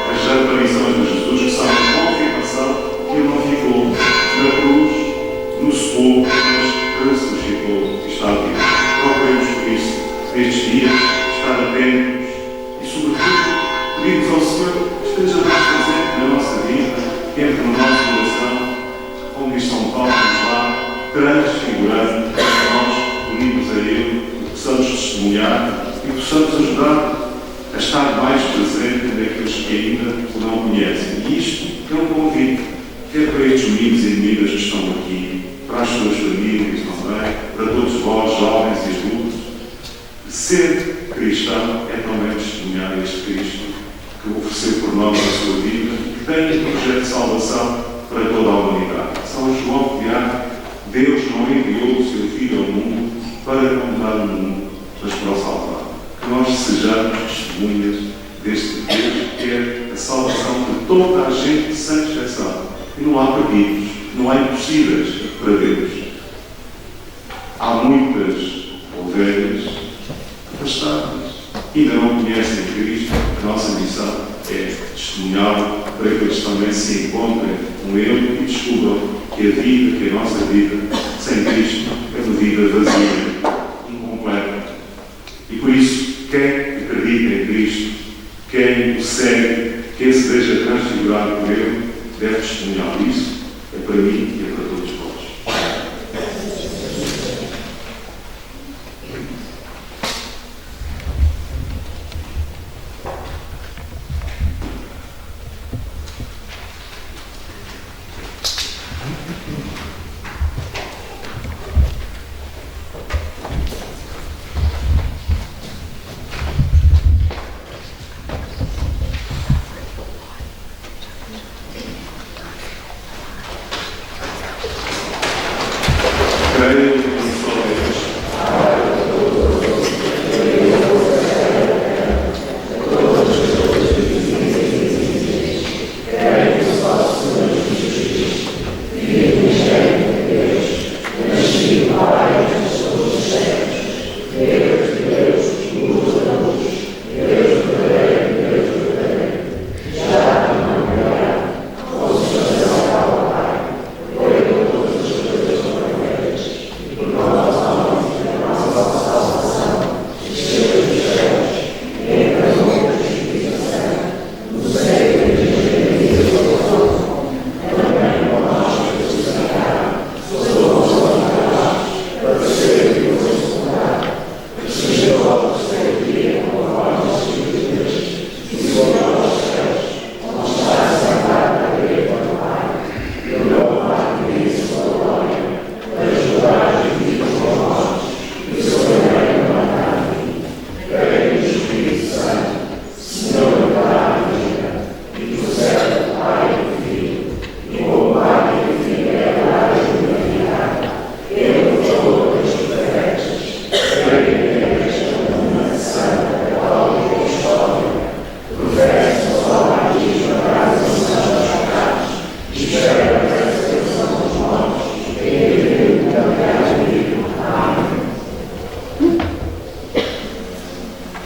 as aparições de Jesus, que são a confirmação que ele não ficou na cruz, no sepulcro, mas ressuscitou e está vivo. Procuremos, por isso, nestes dias, estar atentos e, sobretudo, pedimos ao Senhor que esteja mais presente na nossa vida, que entre no nosso coração, como diz São Paulo, nos lá, transfigurando, para que nós, unidos a Ele, possamos testemunhar e possamos ajudar a estar mais presente naqueles que ainda o não conhecem. E isto é um convite, quer para estes meninos e meninas que estão aqui, para as suas famílias também, para todos vós, jovens e adultos. Ser cristão é também testemunhar este Cristo que ofereceu por nós a sua vida, que tem um projeto de salvação para toda a humanidade. São João que dirá, Deus não enviou o seu Filho ao mundo para condenar o mundo, mas para o salvar. Que nós sejamos testemunhas deste Deus que é a salvação de toda a gente sem exceção. E não há perdidos, não há impossíveis para Deus. Há muitas ovelhas afastadas, ainda não conhecem Cristo. A nossa missão é testemunhá-lo para que eles também se encontrem com Ele e descubram que a vida, que a nossa vida sem Cristo é uma vida vazia, incompleta. E por isso, quem acredita em Cristo, quem o segue, quem se deixa transfigurar por Ele, deve testemunhar isso. É para mim e é para todos vós.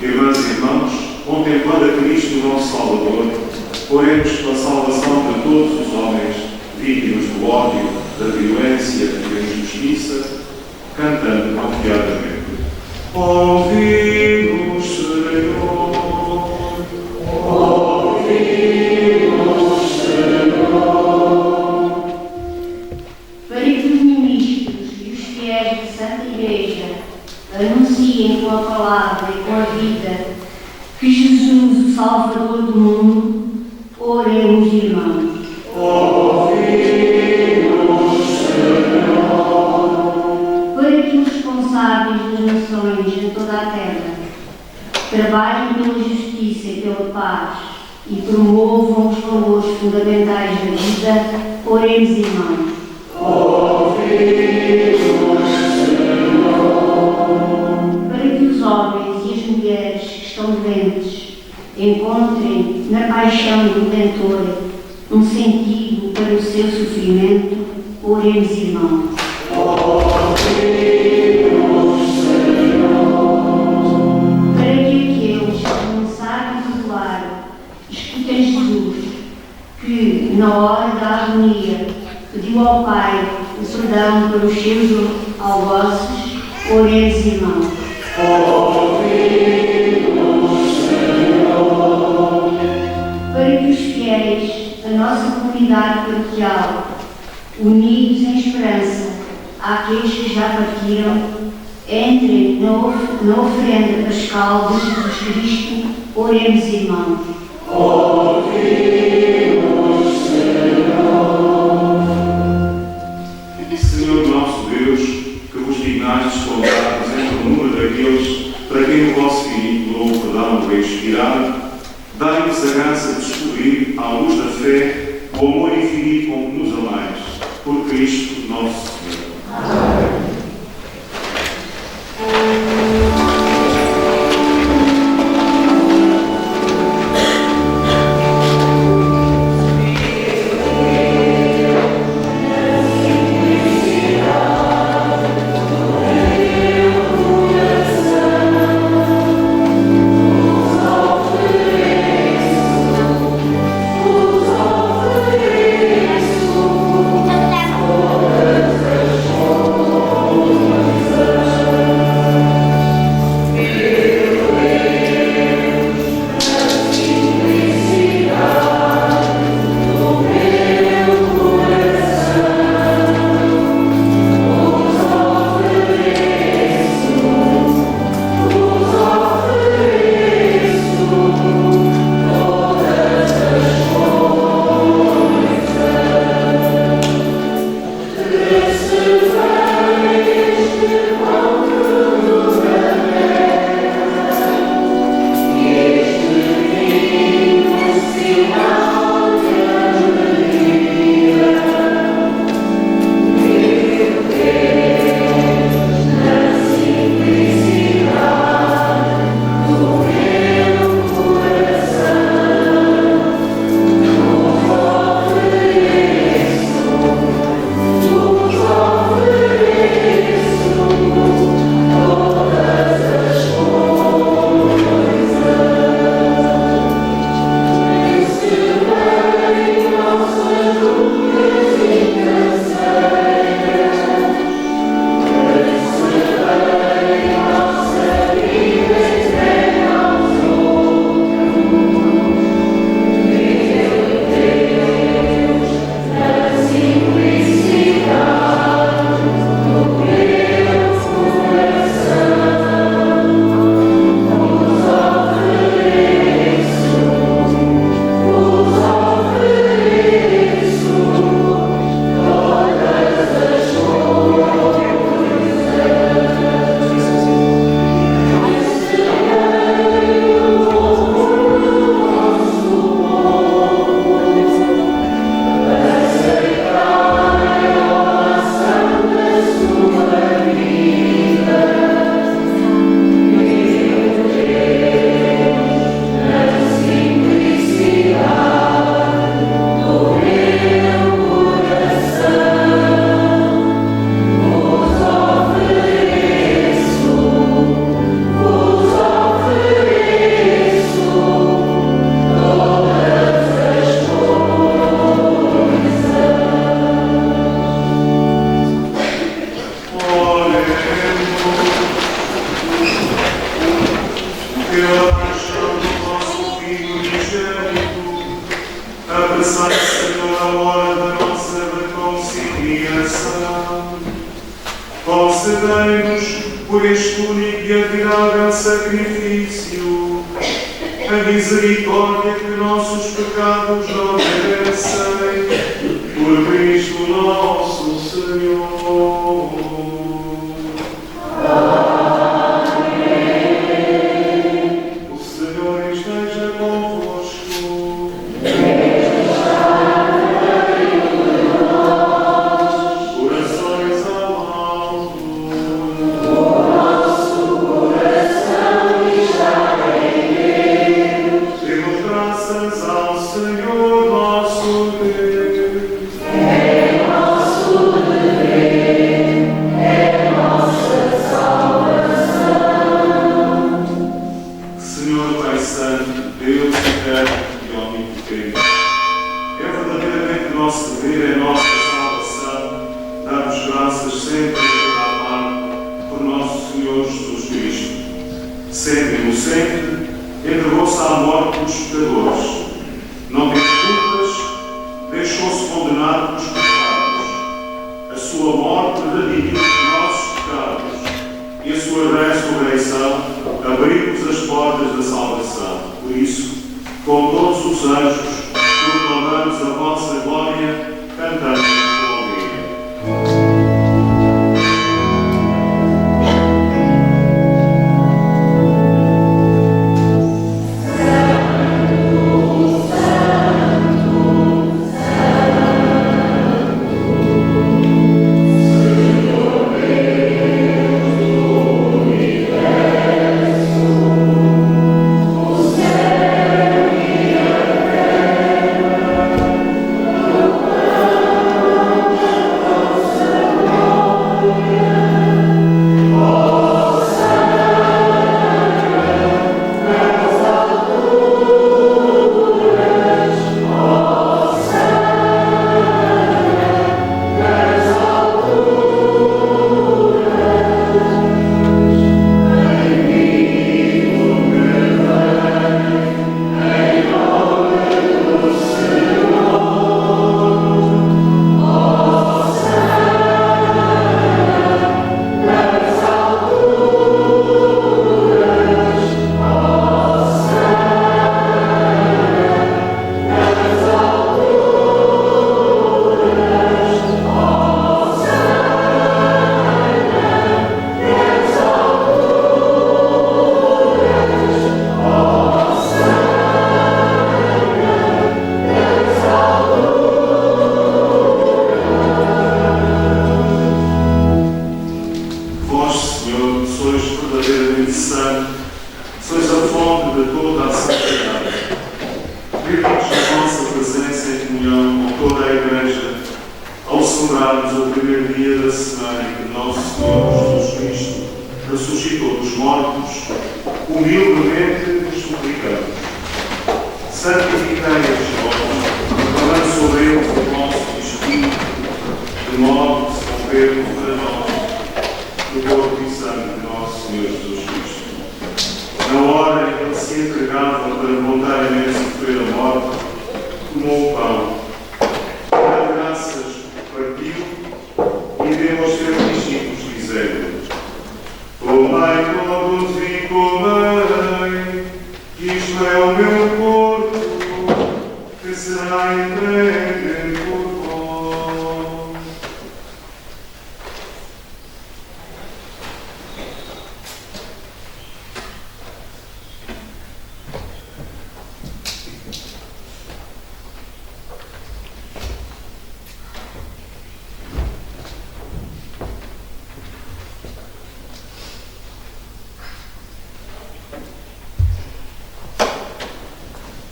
Irmãs e irmãos, contemplando a Cristo, nosso Salvador, oremos pela salvação de todos os homens vítimas do ódio, da violência e da injustiça, cantando confiadamente. Ouvimos, Senhor. Ouvimos, Senhor. Para que os ministros e os fiéis da Santa Igreja anunciem com a palavra e com a vida que Jesus, o Salvador do mundo, oremos, irmãos. Ouvimos, Senhor. Para que os responsáveis das nações em toda a terra trabalhem pela justiça e pela paz e promovam os valores fundamentais da vida, oremos, irmãos. Ouvimos, Para que os homens e as mulheres que estão doentes encontrem na paixão do Redentor um sentido para o seu sofrimento, oremos, irmãos. Para que aqueles que não sabem perdoar escutem Jesus, que na hora da agonia pediu ao Pai o perdão para os seus algozes, oremos, irmãos. Para que os fiéis da nossa comunidade paroquial, unidos em esperança àqueles que já partiram, entrem na oferenda pascal de Jesus Cristo, oremos, irmãos. Senhor nosso Deus, que vos dignastes colocar-vos entre o número daqueles para quem o vosso Filho, louvo, perdão, veio expirar, dai-nos a graça de descobrir, à luz da fé, o amor infinito com que nos amais, por Cristo nosso Senhor. Amém. Oh, concedei-nos por este único e admirável sacrifício a misericórdia que nossos pecados não merecem, por Cristo nosso Senhor. Amém. O Senhor esteja convosco. Corações ao alto. O nosso coração está em Deus. Demos graças ao Senhor nosso Deus. É nosso dever, é nossa salvação. Senhor Pai Santo, Deus eterno e omnipotente, é verdadeiramente nosso dever, é nossa salvação, dar-vos graças sempre e toda a parte por nosso Senhor Jesus Cristo. Sempre inocente, entregou-se à morte dos pecadores. Não teve culpas, deixou-se condenar pelos pecados. A sua morte redimiu os nossos pecados e a sua ressurreição abriu-nos as portas da salvação. Por isso, com todos os anjos, proclamamos a vossa glória, cantando com alegria.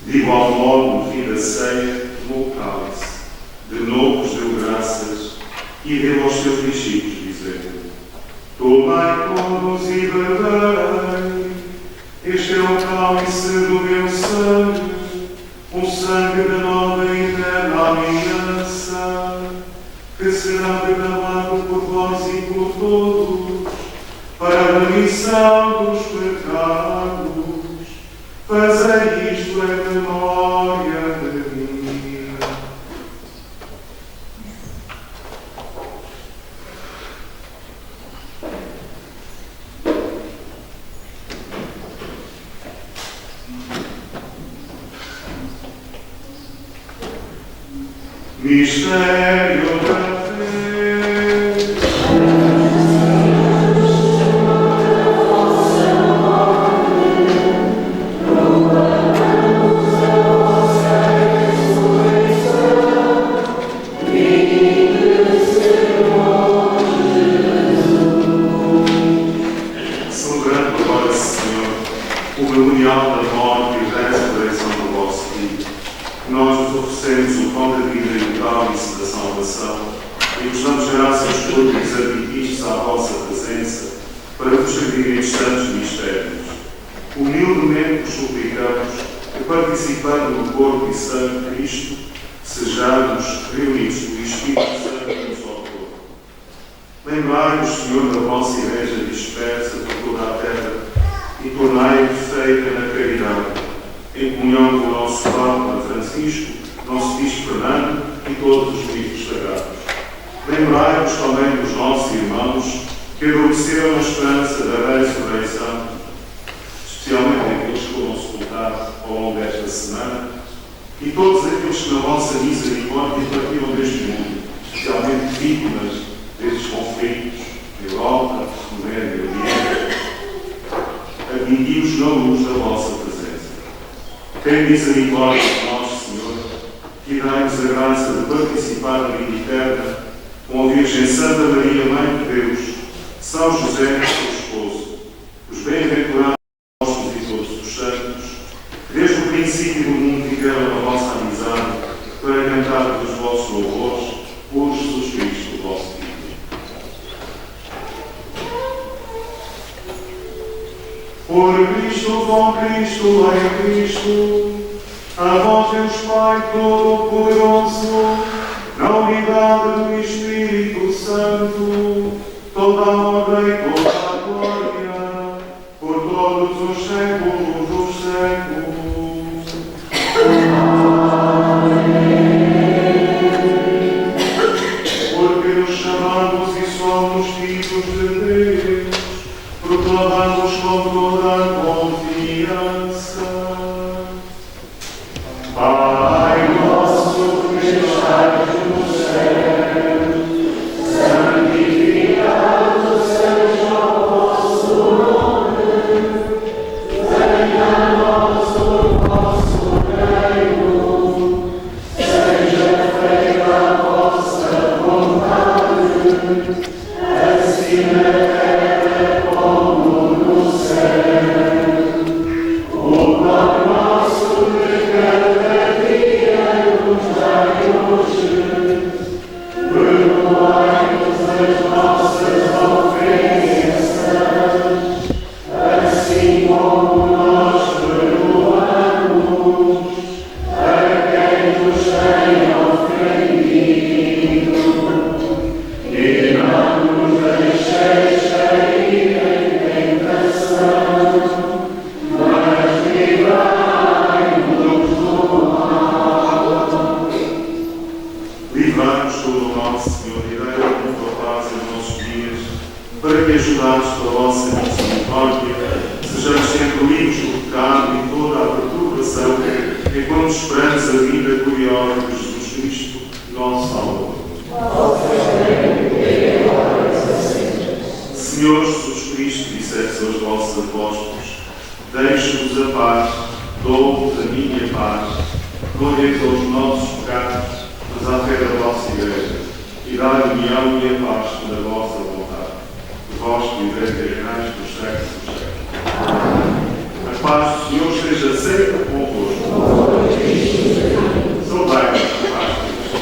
De igual modo, no fim da ceia, tomou o cálice, de novo vos deu graças e deu aos seus discípulos, dizendo: Tomai todos e bebei, este é o cálice do meu sangue, o sangue da nova e eterna aliança, que será derramado por vós e por todos, para a remissão dos pecados. Fazei isto em memória de mim. Mistério da fé. Celebrando agora, Senhor, o memorial da morte e da ressurreição do vosso Filho, nós vos oferecemos o pão da vida e o cálice da salvação e vos damos graças por nos admitistes à vossa presença para vos servir estes santos mistérios. Humildemente vos suplicamos que, participando no corpo e sangue de Cristo, sejamos reunidos pelo Espírito Santo no só corpo. Lembrai-vos, Senhor, da vossa Igreja dispersa por toda a terra e tornai-a perfeita na caridade, em comunhão com o nosso Papa Francisco, nosso Bispo Fernando e todos os bispos sagrados. Lembrai-vos também dos nossos irmãos que adormeceram na esperança da ressurreição, especialmente aqueles que foram sepultados ao longo desta semana, e todos aqueles que na vossa misericórdia partiram deste mundo, especialmente vítimas destes conflitos na Europa, no Médio Oriente. Admiti-os na luz da vossa presença. Tem misericórdia de nós, Senhor, e dai-nos a graça de participar na vida eterna com a Virgem Santa Maria, Mãe de Deus, São José, seu esposo, os bem-aventurados apóstolos e todos os santos, que desde o princípio do mundo tiveram a vossa amizade para cantar os vossos louvores por Jesus Cristo, o vosso Filho. Por Cristo, com Cristo, em Cristo, a vós, Deus Pai Todo-Poderoso, na unidade do Espírito Santo, toda a honra e toda a glória, por todos os séculos dos séculos. Amém. Porque nos chamamos e somos filhos de Deus, proclamamos com toda a confiança. Pai nosso que estás no céu, santificado seja o vosso nome, venha a nós o vosso reino, seja feita a vossa vontade, assim na terra como no céu. O pão nosso de cada dia nos dai hoje, perdoai-nos as nossas ofensas, assim como nós perdoamos a quem nos tem ofendido, e não nos deixeis cair em tentação, mas livrai-nos do mal. Livrai-nos todo o mal, Senhor, e dai-nos a tua paz em nossos dias, para que, ajudados pela vossa misericórdia, sejamos sempre livres do pecado e toda a perturbação, enquanto esperamos a vinda gloriosa de Jesus Cristo, nosso Salvador. Senhor Jesus Cristo, disseste aos vossos apóstolos: deixe-vos a paz, dou-vos a minha paz, não olheis aos nossos pecados, mas à fé da vossa Igreja, e dai a união e a paz na vossa vontade. Vós que viveis e reinais dos séculos dos séculos. A paz do Senhor esteja sempre convosco. Saudai-vos a paz de Deus.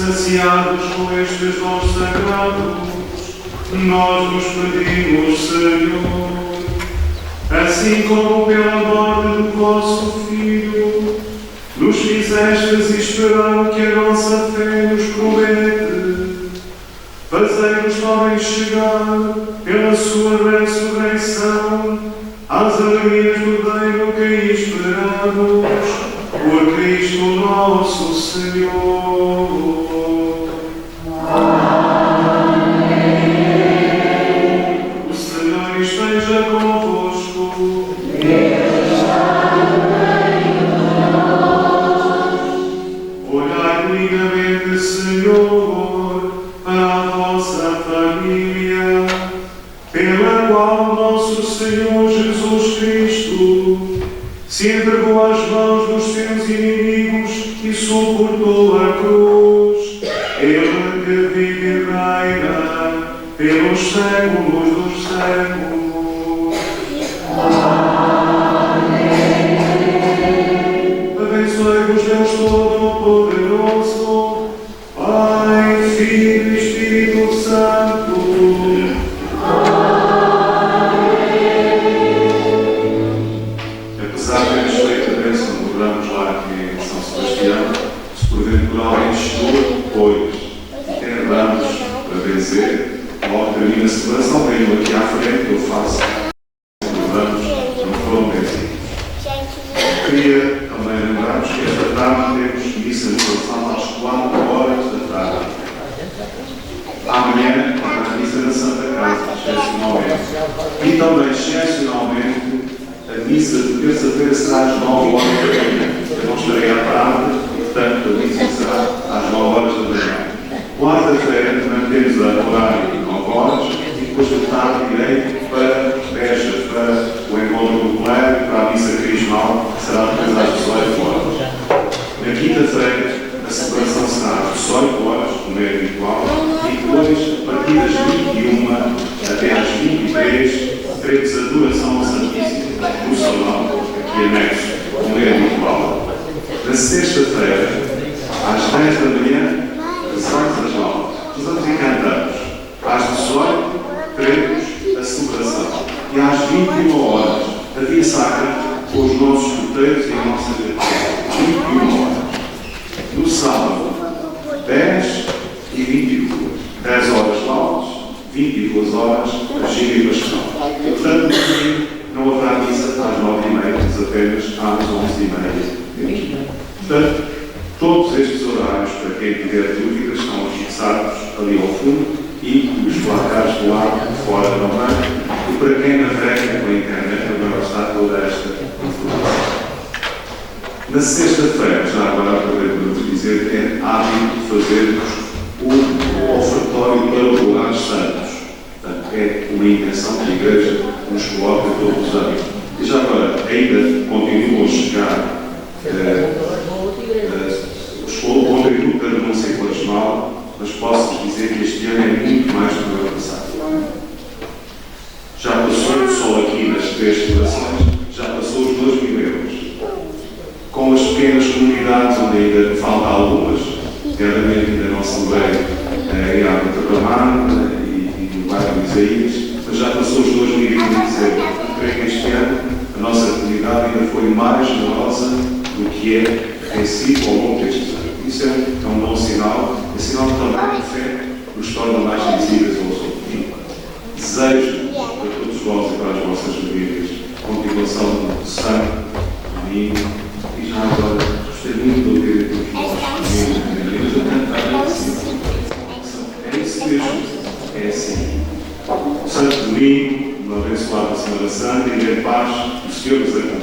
saciados com estes dons sagrados, nós vos pedimos, Senhor, assim como pela morte do vosso Filho, nos fizestes esperar o que a nossa fé nos promete, fazei-nos também chegar, pela sua ressurreição, às alegrias do reino que aí esperamos, por Cristo nosso Senhor. O Senhor esteja convosco. Olhai benignamente, Senhor, para a vossa família, pela qual nosso Senhor Jesus Cristo se entregou às mãos dos seus inimigos e suportou a cruz. Ele que vive e reina pelos séculos dos séculos. Abençoe-vos Deus Todo-Poderoso, Pai, Filho e Espírito Santo. Apesar de termos feito a bênção do Ramos lá aqui em São Sebastião, se porventura alguém chegou depois de ter Ramos para benzer, logo termina a celebração, venho aqui à frente, eu faço os Ramos, não foram benzidos. Queria também lembrar-vos que esta tarde temos missa de oração às 4 horas da tarde. Amanhã, a missa na Santa Casa, excepcionalmente. E também, excepcionalmente, a missa de terça-feira será às 9 horas da manhã. Eu não estarei à tarde, e, portanto, a missa será às 9 horas da manhã. Quarta-feira, mantemos a horário de 9 horas e depois da tarde irei para Beja, para o encontro do clero, para a missa crismal, que será depois às 18 horas. Na quinta-feira, a celebração será às 18 horas, no meio habitual, e depois, a partir das 21 até às 23, teremos a adoração ao Santíssimo no salão, aqui anexo, no meio habitual. Na sexta-feira, às 10 da manhã, rezamos as novas, rezamos e cantamos. Às 18, teremos a celebração. E às 21 horas, a Via Sacra, com os nossos escuteiros e a nossa igreja. 21 horas. No sábado, 10 e 22. 10 horas laudes, 22 horas a gira e bastão. E, portanto, no domingo não haverá missa às 9h30, mas apenas às 11h30. Portanto, todos estes horários, para quem tiver dúvidas, estão fixados ali ao fundo e os placares do lado de fora também. E para quem navega pela internet, agora está toda esta informação. Na sexta-feira, já agora podemos dizer que é hábito fazermos o ofertório para o Lar Santos. Portanto, é uma intenção que a Igreja nos coloca todos os anos. E já agora, ainda continuam a chegar o contributo da renúncia quaresmal, mas posso dizer que este ano é muito mais do que o ano passado. Já passou, só aqui nas 3 celebrações, já passou os 2.000 euros. Com as pequenas comunidades, onde ainda falta algumas, claramente ainda não celebrei em Água Tapamar e no bairro de Isaías, mas já passou os 2.000 euros. Creio que este ano a nossa comunidade ainda foi mais generosa do que é em si ao longo destes anos. Isso é um bom sinal, é sinal que também a fé nos torna mais sensíveis aos outros. Desejo para todos vós e para as vossas famílias continuação do santo, domingo, e já agora gostei muito de ouvir aqui os vossos famílias a cantar assim. É isso mesmo, é assim. Santo domingo, uma abençoada Semana Santa e em paz, o Senhor nos acompanha.